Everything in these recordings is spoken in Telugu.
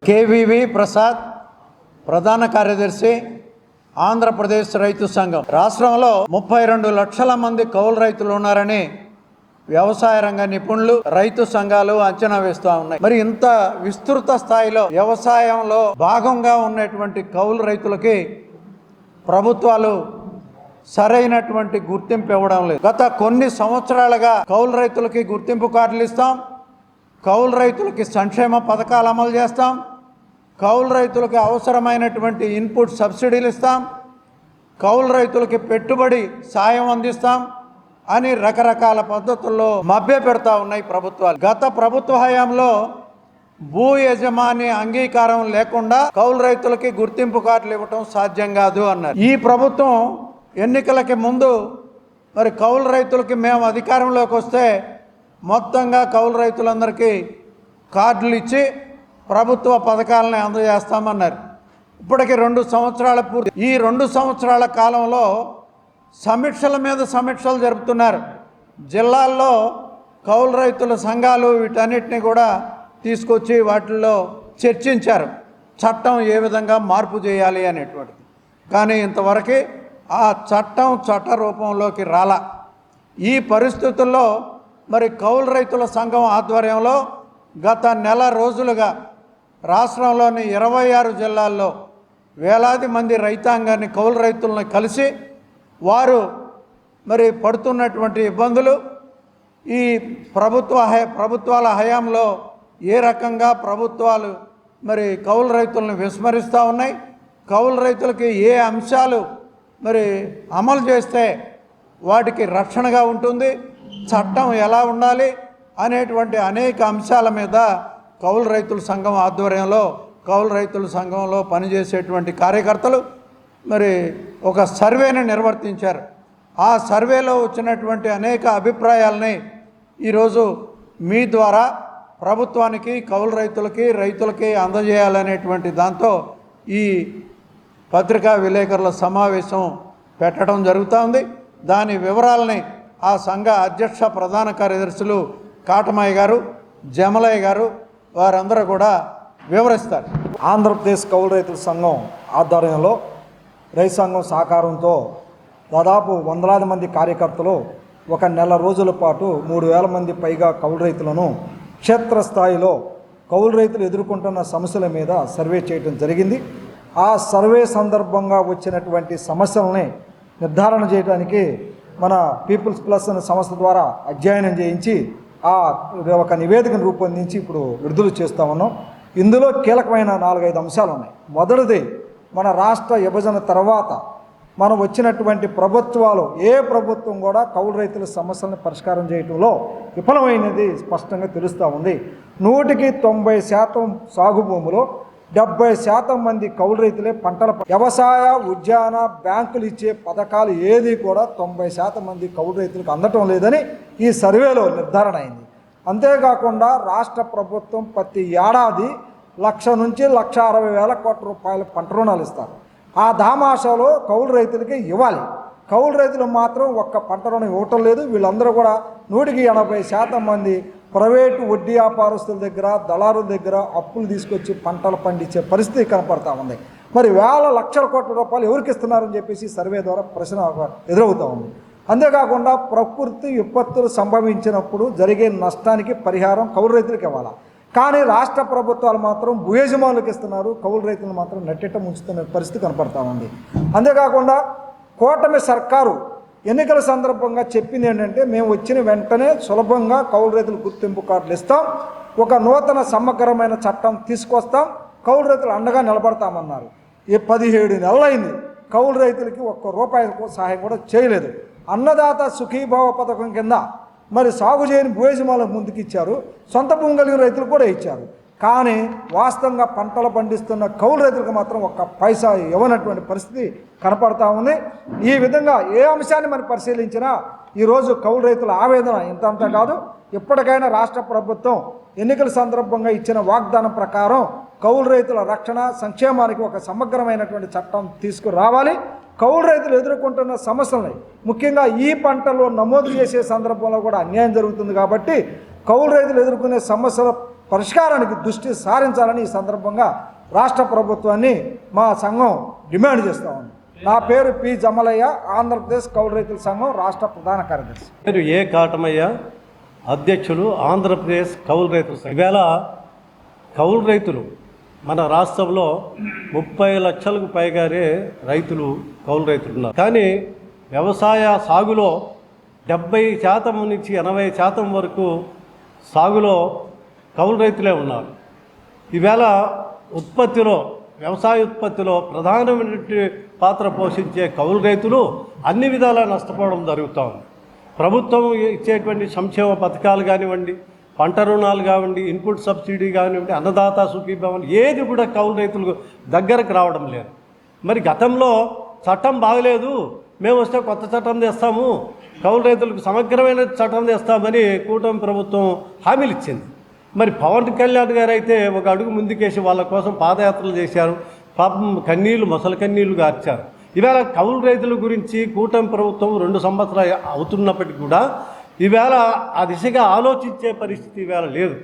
కేవీవి ప్రసాద్, ప్రధాన కార్యదర్శి, ఆంధ్రప్రదేశ్ రైతు సంఘం. రాష్ట్రంలో 32 లక్షల మంది కౌలు రైతులు ఉన్నారని వ్యవసాయ రంగ నిపుణులు, రైతు సంఘాలు అంచనా వేస్తూ ఉన్నాయి. మరి ఇంత విస్తృత స్థాయిలో వ్యవసాయంలో భాగంగా ఉన్నటువంటి కౌలు రైతులకి ప్రభుత్వాలు సరైనటువంటి గుర్తింపు ఇవ్వడం లేదు. గత కొన్ని సంవత్సరాలుగా కౌలు రైతులకి గుర్తింపు కార్డులు ఇస్తాం, కౌలు రైతులకి సంక్షేమ పథకాలు అమలు చేస్తాం, కౌలు రైతులకి అవసరమైనటువంటి ఇన్పుట్ సబ్సిడీలు ఇస్తాం, కౌలు రైతులకి పెట్టుబడి సాయం అందిస్తాం అని రకరకాల పద్ధతుల్లో మభ్య పెడతా ఉన్నాయి ప్రభుత్వాలు. గత ప్రభుత్వ హయాంలో భూ యజమాని అంగీకారం లేకుండా కౌలు రైతులకి గుర్తింపు కార్డులు ఇవ్వటం సాధ్యం కాదు అన్నారు. ఈ ప్రభుత్వం ఎన్నికలకి ముందు మరి కౌలు రైతులకి మేము అధికారంలోకి వస్తే మొత్తంగా కౌలు రైతులందరికీ కార్డులు ఇచ్చి ప్రభుత్వ పథకాలను అందజేస్తామన్నారు. ఇప్పటికి 2 సంవత్సరాల పూర్తి. ఈ 2 సంవత్సరాల కాలంలో సమీక్షల మీద సమీక్షలు జరుపుతున్నారు. జిల్లాల్లో కౌలు రైతుల సంఘాలు వీటన్నిటిని కూడా తీసుకొచ్చి వాటిల్లో చర్చించారు, చట్టం ఏ విధంగా మార్పు చేయాలి అనేటువంటిది. కానీ ఇంతవరకు ఆ చట్ట రూపంలోకి రాలా. ఈ పరిస్థితుల్లో మరి కౌలు రైతుల సంఘం ఆధ్వర్యంలో గత నెల రోజులుగా రాష్ట్రంలోని 26 జిల్లాల్లో వేలాది మంది రైతాంగాన్ని, కౌలు రైతులను కలిసి వారు మరి పడుతున్నటువంటి ఇబ్బందులు, ఈ ప్రభుత్వాల హయాంలో ఏ రకంగా ప్రభుత్వాలు మరి కౌలు రైతులను విస్మరిస్తూ ఉన్నాయి, కౌలు రైతులకి ఏ అంశాలు మరి అమలు చేస్తే వాటికి రక్షణగా ఉంటుంది, చట్టం ఎలా ఉండాలి అనేటువంటి అనేక అంశాల మీద కౌలు రైతుల సంఘం ఆధ్వర్యంలో కౌలు రైతుల సంఘంలో పనిచేసేటువంటి కార్యకర్తలు మరి ఒక సర్వేని నిర్వర్తించారు. ఆ సర్వేలో వచ్చినటువంటి అనేక అభిప్రాయాలని ఈరోజు మీ ద్వారా ప్రభుత్వానికి, కౌలు రైతులకి అందజేయాలనేటువంటి దాంతో ఈ పత్రికా విలేకరుల సమావేశం పెట్టడం జరుగుతూ. దాని వివరాలని ఆ సంఘ అధ్యక్ష ప్రధాన కార్యదర్శులు కాటమయ్య గారు, జమలయ్య గారు వారందరూ కూడా వివరిస్తారు. ఆంధ్రప్రదేశ్ కౌలు రైతుల సంఘం ఆధ్వర్యంలో రైతు సంఘం సహకారంతో దాదాపు వందలాది మంది కార్యకర్తలు ఒక నెల రోజుల పాటు 3000 మంది పైగా కౌలు రైతులను క్షేత్రస్థాయిలో కౌలు రైతులు ఎదుర్కొంటున్న సమస్యల మీద సర్వే చేయడం జరిగింది. ఆ సర్వే సందర్భంగా వచ్చినటువంటి సమస్యలని నిర్ధారణ చేయడానికి మన పీపుల్స్ ప్లస్ అనే సంస్థ ద్వారా అధ్యయనం చేయించి ఒక నివేదికను రూపొందించి ఇప్పుడు విడుదల చేస్తూ ఉన్నాం. ఇందులో కీలకమైన 4-5 అంశాలు ఉన్నాయి. మొదటిది, మన రాష్ట్ర విభజన తర్వాత మనం వచ్చినటువంటి ప్రభుత్వాలు ఏ ప్రభుత్వం కూడా కౌలు రైతుల సమస్యలను పరిష్కారం చేయడంలో విఫలమైనది స్పష్టంగా తెలుస్తూ ఉంది. 100% సాగు భూములో 70% మంది కౌలు రైతులే పంటల వ్యవసాయ, ఉద్యాన, బ్యాంకులు ఇచ్చే పథకాలు ఏది కూడా 90% మంది కౌలు రైతులకు అందటం లేదని ఈ సర్వేలో నిర్ధారణ అయింది. అంతేకాకుండా రాష్ట్ర ప్రభుత్వం ప్రతి ఏడాది 1,00,000 నుంచి 1,60,000 కోట్ల రూపాయల పంట రుణాలు ఇస్తారు. ఆ దామాషాలో కౌలు రైతులకి ఇవ్వాలి. కౌలు రైతులు మాత్రం ఒక్క పంట రుణం ఇవ్వటం లేదు. వీళ్ళందరూ కూడా 180% మంది ప్రైవేటు వడ్డీ వ్యాపారస్తుల దగ్గర, దళారుల దగ్గర అప్పులు తీసుకొచ్చి పంటలు పండించే పరిస్థితి కనపడతా ఉంది. మరి వేల లక్షల కోట్ల రూపాయలు ఎవరికి ఇస్తున్నారని చెప్పేసి సర్వే ద్వారా ప్రశ్న ఎదురవుతూ ఉంది. అంతేకాకుండా ప్రకృతి విపత్తులు సంభవించినప్పుడు జరిగే నష్టానికి పరిహారం కౌలు రైతులకు ఇవ్వాలి. కానీ రాష్ట్ర ప్రభుత్వాలు మాత్రం భూయజమానులకు ఇస్తున్నారు, కౌలు రైతులను మాత్రం నెట్టెట్ట ముంచుతున్న పరిస్థితి కనపడతా ఉంది. అంతేకాకుండా కూటమి సర్కారు ఎన్నికల సందర్భంగా చెప్పింది ఏంటంటే, మేము వచ్చిన వెంటనే సులభంగా కౌలు రైతులు గుర్తింపు కార్డులు ఇస్తాం, ఒక నూతన సమగ్రమైన చట్టం తీసుకొస్తాం, కౌలు రైతులు అండగా నిలబడతామన్నారు. ఈ 17 నెలలైంది, కౌలు రైతులకి ₹1 సహాయం కూడా చేయలేదు. అన్నదాత సుఖీభావ పథకం కింద మరి సాగు చేయని భూయజమానులకు ముందుకు ఇచ్చారు, సొంత భూమి కలిగిన రైతులు కూడా ఇచ్చారు. కానీ వాస్తవంగా పంటలు పండిస్తున్న కౌలు రైతులకు మాత్రం ₹1 ఇవ్వనటువంటి పరిస్థితి కనపడతా ఉంది. ఈ విధంగా ఏ అంశాన్ని మనం పరిశీలించినా ఈరోజు కౌలు రైతుల ఆవేదన ఇంతంత కాదు. ఇప్పటికైనా రాష్ట్ర ప్రభుత్వం ఎన్నికల సందర్భంగా ఇచ్చిన వాగ్దానం ప్రకారం కౌలు రైతుల రక్షణ, సంక్షేమానికి ఒక సమగ్రమైనటువంటి చట్టం తీసుకురావాలి. కౌలు రైతులు ఎదుర్కొంటున్న సమస్యలని, ముఖ్యంగా ఈ పంటలో నమోదు చేసే సందర్భంలో కూడా అన్యాయం జరుగుతుంది. కాబట్టి కౌలు రైతులు ఎదుర్కొనే సమస్యల పరిష్కారానికి దృష్టి సారించాలని ఈ సందర్భంగా రాష్ట్ర ప్రభుత్వాన్ని మా సంఘం డిమాండ్ చేస్తూ ఉంది. నా పేరు పి జమలయ్య, ఆంధ్రప్రదేశ్ కౌలు రైతుల సంఘం రాష్ట్ర ప్రధాన కార్యదర్శి. పేరు ఏ కాటమయ్య, అధ్యక్షులు ఆంధ్రప్రదేశ్ కౌలు రైతుల సంఘం. ఈవేళ కౌలు రైతులు మన రాష్ట్రంలో 30 లక్షలకు పైగానే రైతులు కౌలు రైతులు ఉన్నారు. కానీ వ్యవసాయ సాగులో 70% నుంచి 80% వరకు సాగులో కౌలు రైతులే ఉన్నారు. ఈవేళ ఉత్పత్తిలో, వ్యవసాయ ఉత్పత్తిలో ప్రధానమైనటువంటి పాత్ర పోషించే కౌలు రైతులు అన్ని విధాలా నష్టపోవడం జరుగుతూ ఉంది. ప్రభుత్వం ఇచ్చేటువంటి సంక్షేమ పథకాలు కానివ్వండి, పంట రుణాలు కానివ్వండి, ఇన్పుట్ సబ్సిడీ కానివ్వండి, అన్నదాత సుఖీభవన్ ఏది కూడా కౌలు రైతులకు దగ్గరకు రావడం లేదు. మరి గతంలో చట్టం బాగలేదు, మేము వస్తే కొత్త చట్టం తెస్తాము, కౌలు రైతులకు సమగ్రమైన చట్టం తెస్తామని కూటమి ప్రభుత్వం హామీలు ఇచ్చింది. మరి పవన్ కళ్యాణ్ గారు అయితే ఒక అడుగు ముందుకేసి వాళ్ళ కోసం పాదయాత్రలు చేశారు. పాపం కన్నీళ్లు, మొసలి కన్నీళ్లు గార్చారు. ఈవేళ కౌలు రైతుల గురించి కూటమి ప్రభుత్వం 2 సంవత్సరాలు అవుతున్నప్పటికీ కూడా ఈవేళ ఆ దిశగా ఆలోచించే పరిస్థితి ఈవేళ లేదు.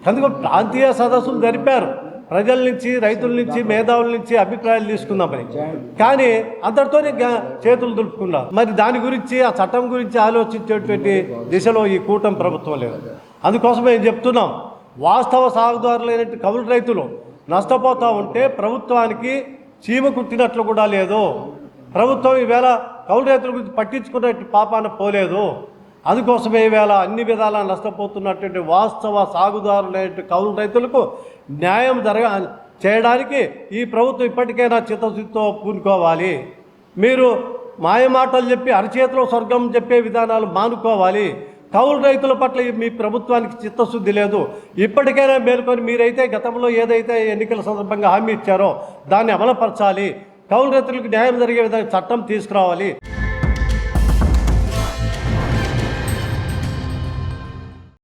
అందుకని ప్రాంతీయ సదస్సులు జరిపారు, ప్రజల నుంచి, రైతుల నుంచి, మేధావుల నుంచి అభిప్రాయాలు తీసుకుందామని. కానీ అందరితోనే చేతులు దులుపుకున్నారు. మరి దాని గురించి, ఆ చట్టం గురించి ఆలోచించేటువంటి దిశలో ఈ కూటమి ప్రభుత్వం లేదు. అందుకోసమే ఏం చెప్తున్నాం, వాస్తవ సాగుదారులైన కౌలు రైతులు నష్టపోతూ ఉంటే ప్రభుత్వానికి చీమ కుట్టినట్లు కూడా లేదు. ప్రభుత్వం ఈవేళ కౌలు రైతుల గురించి పట్టించుకున్నట్టు పాపాన పోలేదు. అందుకోసమే ఈవేళ అన్ని విధాలా నష్టపోతున్నటువంటి వాస్తవ సాగుదారులైన కౌలు రైతులకు న్యాయం చేయడానికి ఈ ప్రభుత్వం ఇప్పటికైనా చిత్తశుద్ధితో పూనుకోవాలి. మీరు మాయమాటలు చెప్పి అరచేతిలో స్వర్గం చెప్పే విధానాలు మానుకోవాలి. కౌలు రైతుల పట్ల మీ ప్రభుత్వానికి చిత్తశుద్ధి లేదు. ఇప్పటికైనా మేలుకొని మీరైతే గతంలో ఏదైతే ఎన్నికల సందర్భంగా హామీ ఇచ్చారో దాన్ని అమలుపరచాలి. కౌలు రైతులకు న్యాయం జరిగే విధంగా చట్టం తీసుకురావాలి.